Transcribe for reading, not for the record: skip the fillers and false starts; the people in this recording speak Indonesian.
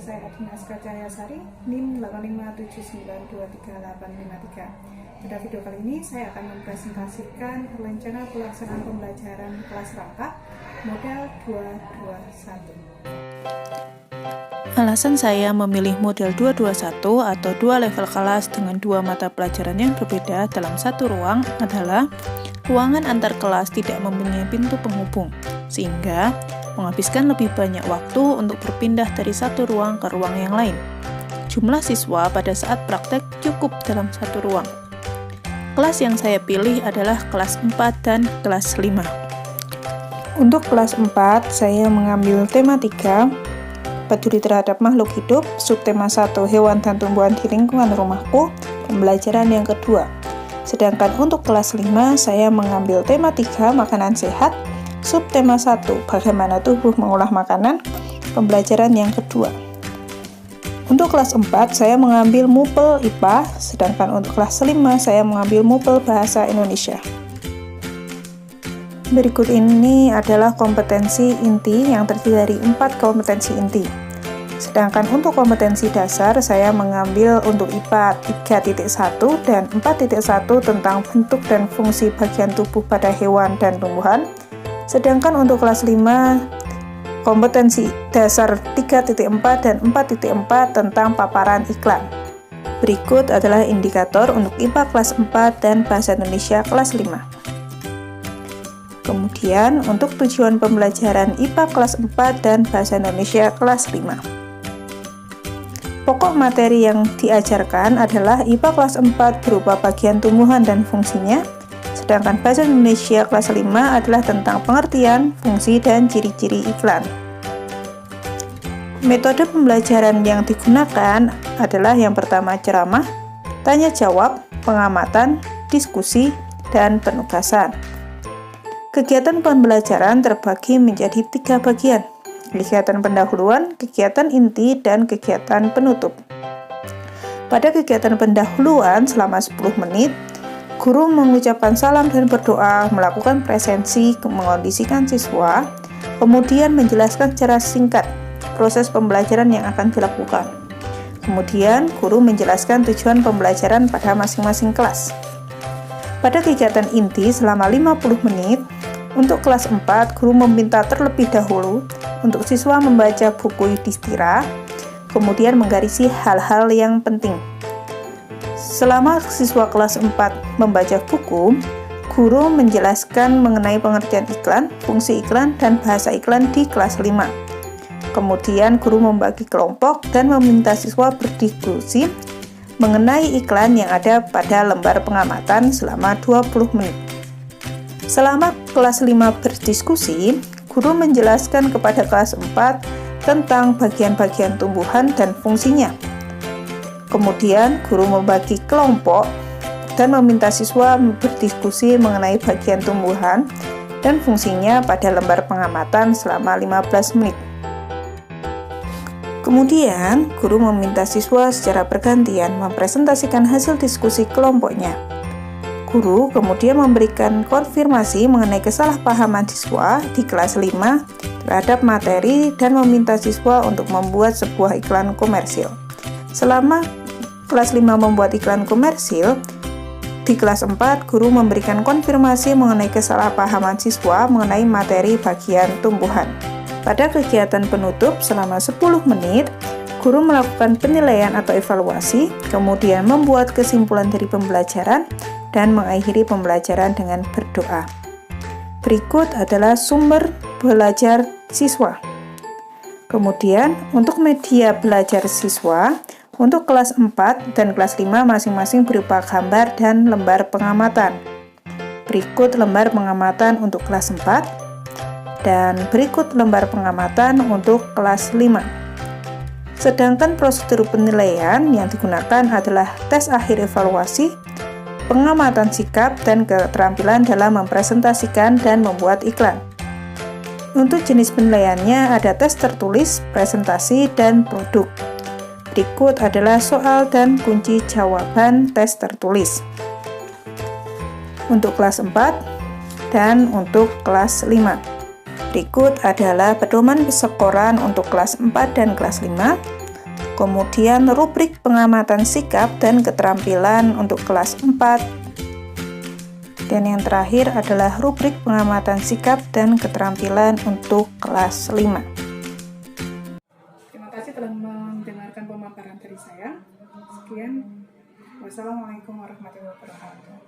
saya Adina Aska Cahyasari, NIM 857923853. Pada video kali ini saya akan mempresentasikan rencana pelaksanaan pembelajaran kelas rangka model 221. Alasan saya memilih model 221 atau dua level kelas dengan dua mata pelajaran yang berbeda dalam satu ruang adalah ruangan antar kelas tidak mempunyai pintu penghubung, sehingga menghabiskan lebih banyak waktu untuk berpindah dari satu ruang ke ruang yang lain. Jumlah siswa pada saat praktek cukup dalam satu ruang. Kelas yang saya pilih adalah kelas 4 dan kelas 5. Untuk kelas 4, saya mengambil tema 3, peduli terhadap makhluk hidup, subtema 1, hewan dan tumbuhan di lingkungan rumahku, pembelajaran yang kedua. Sedangkan untuk kelas 5, saya mengambil tema 3, makanan sehat, subtema 1, bagaimana tubuh mengolah makanan, pembelajaran yang kedua. Untuk kelas 4, saya mengambil MUPEL IPA, sedangkan untuk kelas 5, saya mengambil MUPEL Bahasa Indonesia. Berikut ini adalah kompetensi inti yang terdiri dari 4 kompetensi inti. Sedangkan untuk kompetensi dasar, saya mengambil untuk IPA 3.1 dan 4.1 tentang bentuk dan fungsi bagian tubuh pada hewan dan tumbuhan. Sedangkan untuk kelas 5, kompetensi dasar 3.4 dan 4.4 tentang paparan iklan. Berikut adalah indikator untuk IPA kelas 4 dan Bahasa Indonesia kelas 5. Kemudian, untuk tujuan pembelajaran IPA kelas 4 dan Bahasa Indonesia kelas 5. Pokok materi yang diajarkan adalah IPA kelas 4 berupa bagian tumbuhan dan fungsinya, sedangkan Bahasa Indonesia kelas 5 adalah tentang pengertian, fungsi, dan ciri-ciri iklan. Metode pembelajaran yang digunakan adalah yang pertama ceramah, tanya jawab, pengamatan, diskusi, dan penugasan. Kegiatan pembelajaran terbagi menjadi 3 bagian, kegiatan pendahuluan, kegiatan inti, dan kegiatan penutup. Pada kegiatan pendahuluan selama 10 menit, guru mengucapkan salam dan berdoa, melakukan presensi, mengondisikan siswa, kemudian menjelaskan secara singkat proses pembelajaran yang akan dilakukan. Kemudian, guru menjelaskan tujuan pembelajaran pada masing-masing kelas. Pada kegiatan inti selama 50 menit, untuk kelas 4, guru meminta terlebih dahulu untuk siswa membaca buku Yudhistira, kemudian menggarisi hal-hal yang penting. Selama siswa kelas 4 membaca buku, guru menjelaskan mengenai pengertian iklan, fungsi iklan, dan bahasa iklan di kelas 5. Kemudian guru membagi kelompok dan meminta siswa berdiskusi mengenai iklan yang ada pada lembar pengamatan selama 20 menit. Selama kelas 5 berdiskusi, guru menjelaskan kepada kelas 4 tentang bagian-bagian tumbuhan dan fungsinya. Kemudian, guru membagi kelompok dan meminta siswa berdiskusi mengenai bagian tumbuhan dan fungsinya pada lembar pengamatan selama 15 menit. Kemudian, guru meminta siswa secara bergantian mempresentasikan hasil diskusi kelompoknya. Guru kemudian memberikan konfirmasi mengenai kesalahpahaman siswa di kelas 5 terhadap materi dan meminta siswa untuk membuat sebuah iklan komersil. Selama kelas 5 membuat iklan komersil, di kelas 4 guru memberikan konfirmasi mengenai kesalahpahaman siswa mengenai materi bagian tumbuhan. Pada kegiatan penutup selama 10 menit, guru melakukan penilaian atau evaluasi, kemudian membuat kesimpulan dari pembelajaran, dan mengakhiri pembelajaran dengan berdoa. Berikut adalah sumber belajar siswa. Kemudian, untuk media belajar siswa, untuk kelas 4 dan kelas 5 masing-masing berupa gambar dan lembar pengamatan. Berikut lembar pengamatan untuk kelas 4, dan berikut lembar pengamatan untuk kelas 5. Sedangkan prosedur penilaian yang digunakan adalah tes akhir evaluasi, pengamatan sikap, dan keterampilan dalam mempresentasikan dan membuat iklan. Untuk jenis penilaiannya ada tes tertulis, presentasi, dan produk. Berikut adalah soal dan kunci jawaban tes tertulis. Untuk kelas 4 dan untuk kelas 5. Berikut adalah pedoman persekoran untuk kelas 4 dan kelas 5. kemudian rubrik pengamatan sikap dan keterampilan untuk kelas 4, dan yang terakhir adalah rubrik pengamatan sikap dan keterampilan untuk kelas 5. Terima kasih telah mendengarkan pemaparan dari saya. Sekian, wassalamualaikum warahmatullahi wabarakatuh.